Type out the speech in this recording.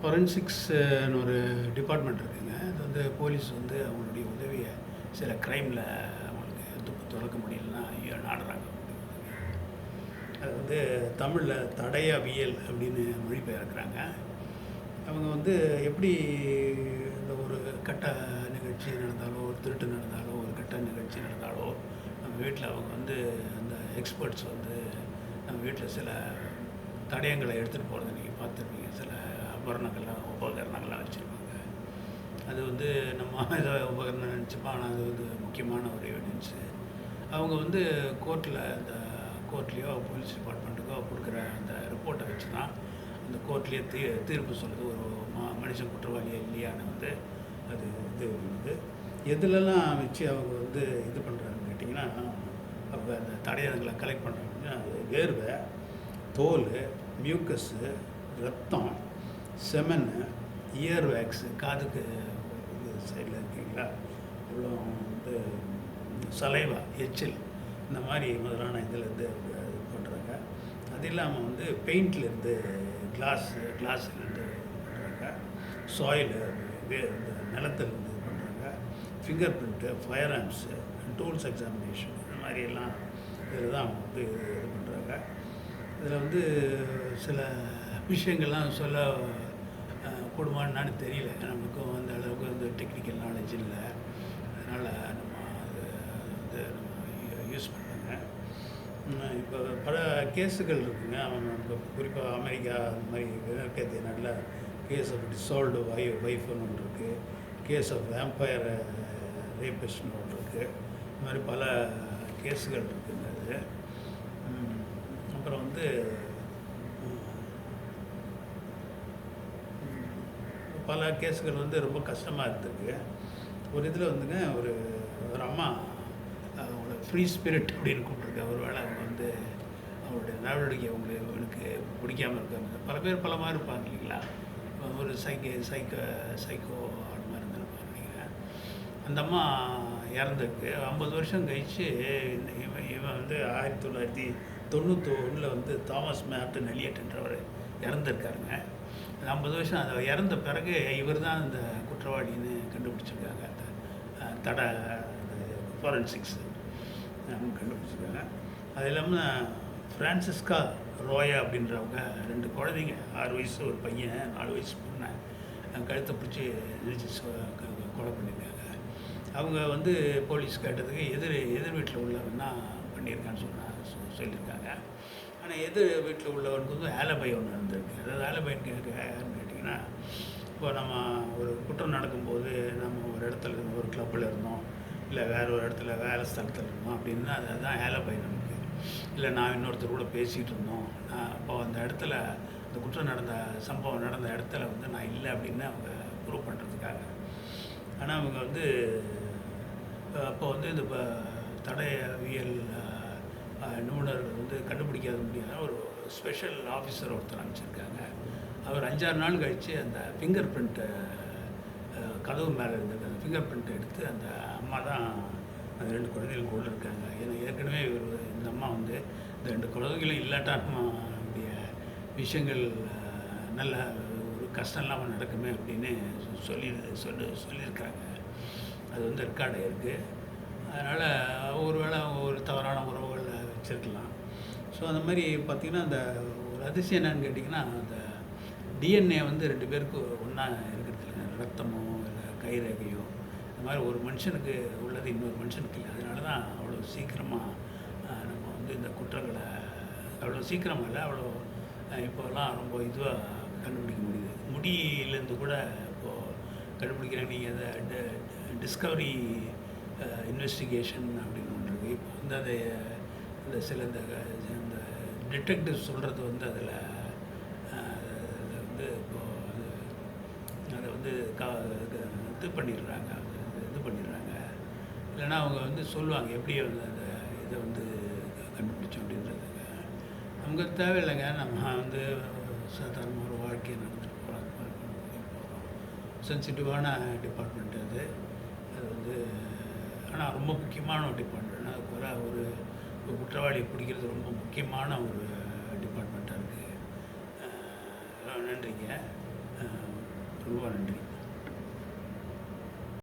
ஃபொரென்சிக்ஸ்னு ஒரு டிபார்ட்மெண்ட் இருக்குங்க. அது வந்து போலீஸ் வந்து அவங்களுடைய உதவியை சில க்ரைமில் அவங்களுக்கு துலக்க முடியலன்னா நாடுறாங்க. அது வந்து தமிழில் தடயவியல் அப்படின்னு மொழிபெயர்க்கிறாங்க. அவங்க வந்து எப்படி இந்த ஒரு கட்ட நிகழ்ச்சி நடந்தாலோ, ஒரு திருட்டு நடந்தாலோ, ஒரு கட்ட நிகழ்ச்சி நடந்தாலோ, நம்ம வீட்டில் அவங்க வந்து அந்த எக்ஸ்பர்ட்ஸ் வந்து நம்ம வீட்டில் சில தடயங்களை எடுத்துகிட்டு போகிறத நீங்கள் பார்த்துருப்பீங்க. சில உபகரணங்கள்லாம் வச்சுருப்பாங்க. அது வந்து நம்ம ஏதோ உபகரணம் நினச்சிப்போம், ஆனால் அது வந்து முக்கியமான ஒரு எவிடன்ஸு. அவங்க வந்து கோர்ட்லேயோ போலீஸ் டிபார்ட்மெண்ட்டுக்கோ கொடுக்குற அந்த ரிப்போர்ட்டை வச்சு தான் அந்த கோர்ட்லேயே தீர்ப்பு சொல்லுது ஒரு மனுஷன் குற்றவாளியா இல்லையான்னு வந்து அது இது வந்து எதுலலாம் வச்சு அவங்க வந்து இது பண்ணுறாங்கன்னு கேட்டிங்கன்னா, அவங்க அந்த தடயங்களை கலெக்ட் பண்ணுறாங்கன்னா அது வேர்வை, தோல், மியூக்கஸ்ஸு, ரத்தம், செமனு, இயர் வேக்ஸு, காதுக்கு இது சைடில் இருக்கீங்களா இவ்வளோ வந்து சலைவா, எச்சில், இந்த மாதிரி முதலான இதிலேருந்து இது பண்ணுறாங்க. அது இல்லாமல் வந்து பெயிண்ட்லேருந்து கிளாஸ்லேருந்து பண்ணுறாங்க, சாயிலு இந்த நிலத்துலேருந்து இது பண்ணுறாங்க, finger print, fire arms, tools examination, இந்த மாதிரியெல்லாம் இதில் தான் அவங்க வந்து இது பண்ணுறாங்க. இதில் வந்து சில விஷயங்கள்லாம் சொல்ல கூடுமான்னு தெரியல. நமக்கும் அந்த அளவுக்கு வந்து டெக்னிக்கல் நாலேஜ் இல்லை. அதனால் நம்ம அது வந்து நம்ம யூஸ் பண்ணுறோங்க. இப்போ பல கேஸுகள் இருக்குதுங்க. அவங்க இப்போ குறிப்பாக அமெரிக்கா அந்த மாதிரி மேற்கத்திய நாட்டில் கேஸ் ஆஃப் டிசால்வ்டு ஒய்ஃப்னு ஒன்று இருக்குது, கேஸ் ஆஃப் வேம்பயர் ரேபிஸ்ட்னு ஒன்று இருக்குது. இந்த மாதிரி பல கேஸுகள் இருக்குதுங்க. அது அப்புறம் வந்து பல கேஸுகள் வந்து ரொம்ப கஷ்டமாக இருந்திருக்கு. ஒரு இதில் வந்துங்க ஒரு அம்மா அவங்கள ஃப்ரீ ஸ்பிரிட் அப்படின்னு கூப்பிட்ருக்காங்க. ஒரு வேளை அவங்க வந்து அவங்களுடைய நடவடிக்கை அவங்களுக்கு பிடிக்காமல் இருக்காங்க. பல பேர் பல மாதிரி இருப்பாங்க இல்லைங்களா. ஒரு சைக்கோ அது மாதிரி இருந்திருப்பாங்க நினைக்கிறேன். அந்த அம்மா இறந்துருக்கு. 50 வருஷம் கழித்து இவன் வந்து 1991 வந்து தாமஸ் மேர்டன் எலியட்ன்றவர் இறந்துருக்காருங்க. 50 வருஷம் அதை இறந்த பிறகு இவர் தான் அந்த குற்றவாளின்னு கண்டுபிடிச்சிருக்காங்க. அந்த ஃபோரன்சிக்ஸ் கண்டுபிடிச்சிருக்காங்க. அது இல்லாமல் ஃப்ரான்சிஸ்கா ரோயா அப்படின்றவங்க 2 குழந்தைங்க, 6 வயசு ஒரு பையன், 4 வயசு பொண்ணை கழுத்தை பிடிச்சி கொலை பண்ணியிருக்காங்க. அவங்க வந்து போலீஸ் கேட்டதுக்கு எதிர் வீட்டில் உள்ளவன் தான் பண்ணியிருக்கான்னு சொல்லியிருக்காங்க. ஆனால் எதிர் வீட்டில் உள்ளவனுக்கு வந்து ஆலபை ஒன்று இருந்திருக்கு. அதாவது ஆலபைன்னு யாருன்னு கேட்டிங்கன்னா, இப்போ நம்ம ஒரு குற்றம் நடக்கும்போது நம்ம ஒரு இடத்துல இருந்தோம், ஒரு கிளப்பில் இருந்தோம், இல்லை வேறு ஒரு இடத்துல வேலை ஸ்தலத்தில் இருந்தோம் அப்படின்னா அதுதான் ஆலபை நமக்கு. இல்லை நான் இன்னொருத்தர் கூட பேசிகிட்டு இருந்தோம், அப்போ அந்த இடத்துல அந்த குற்றம் சம்பவம் நடந்த இடத்துல வந்து நான் இல்லை அப்படின்னு அவங்க ப்ரூவ் பண்ணுறதுக்காக. ஆனால் அவங்க வந்து அப்போ வந்து இந்த தடயவியல் நிபுணர்கள் வந்து கண்டுபிடிக்காத முடியாத ஒரு ஸ்பெஷல் ஆஃபீஸர் ஒருத்தர் அனுப்பிச்சிருக்காங்க. அவர் 5-6 நாள் கழித்து அந்த ஃபிங்கர் பிரிண்ட்டை கதவு மேலே இருந்தது அந்த ஃபிங்கர் பிரிண்ட்டை எடுத்து அந்த அம்மா தான் அந்த 2 குழந்தைகள் கூட இருக்காங்க. ஏன்னா ஏற்கனவே இந்த அம்மா வந்து இந்த 2 குழந்தைகளும் இல்லாட்டானுடைய விஷயங்கள் நல்ல ஒரு கஷ்டம் இல்லாமல் நடக்குமே அப்படின்னு சொல்லியிருக்காங்க. அது வந்து ரெக்கார்டு இருக்குது. அதனால் ஒரு வேளை ஒரு தவறான உறவுகளை வச்சுருக்கலாம். ஸோ அந்த மாதிரி பார்த்திங்கன்னா அந்த ஒரு அதிசயம் என்னன்னு கேட்டிங்கன்னா, அந்த டிஎன்ஏ வந்து 2 பேருக்கு ஒன்றா இருக்கிறது இல்லை. ரத்தமோ இல்லை கைரேகையோ இந்த மாதிரி ஒரு மனுஷனுக்கு உள்ளது இன்னொரு மனுஷனுக்கு இல்லை. அதனால தான் அவ்வளோ சீக்கிரமாக நம்ம வந்து இந்த குற்றங்களை அவ்வளோ சீக்கிரமாக இல்லை, அவ்வளோ இப்போலாம் ரொம்ப இதுவாக கண்டுபிடிக்க முடியுது. முடியிலேருந்து கூட இப்போது கண்டுபிடிக்கிறாங்க. நீங்கள் அந்த டிஸ்கவரி இன்வெஸ்டிகேஷன் அப்படின்னு ஒன்று இருக்குது. இப்போ வந்து அதை இந்த சில இந்த டிடெக்டிவ் சொல்கிறது வந்து அதில் வந்து இப்போது அதை வந்து இது பண்ணிடுறாங்க. இல்லைன்னா அவங்க வந்து சொல்லுவாங்க எப்படி வந்து அந்த இதை வந்து கண்டுபிடிச்சோம் அப்படின்றதுங்க. நமக்கு தேவையில்லைங்க. நம்ம வந்து சாதாரண ஒரு வாழ்க்கையை நடந்துட்டு போகிறோம். சென்சிட்டிவான டிபார்ட்மெண்ட் அது வந்து. ஆனால் ரொம்ப முக்கியமான ஒரு டிபார்ட்மெண்ட். அதுக்கு ஒரு குற்றவாளியை பிடிக்கிறது ரொம்ப முக்கியமான ஒரு டிபார்ட்மெண்ட்டாக இருக்குது. நன்றிங்க. ரொம்ப நன்றி.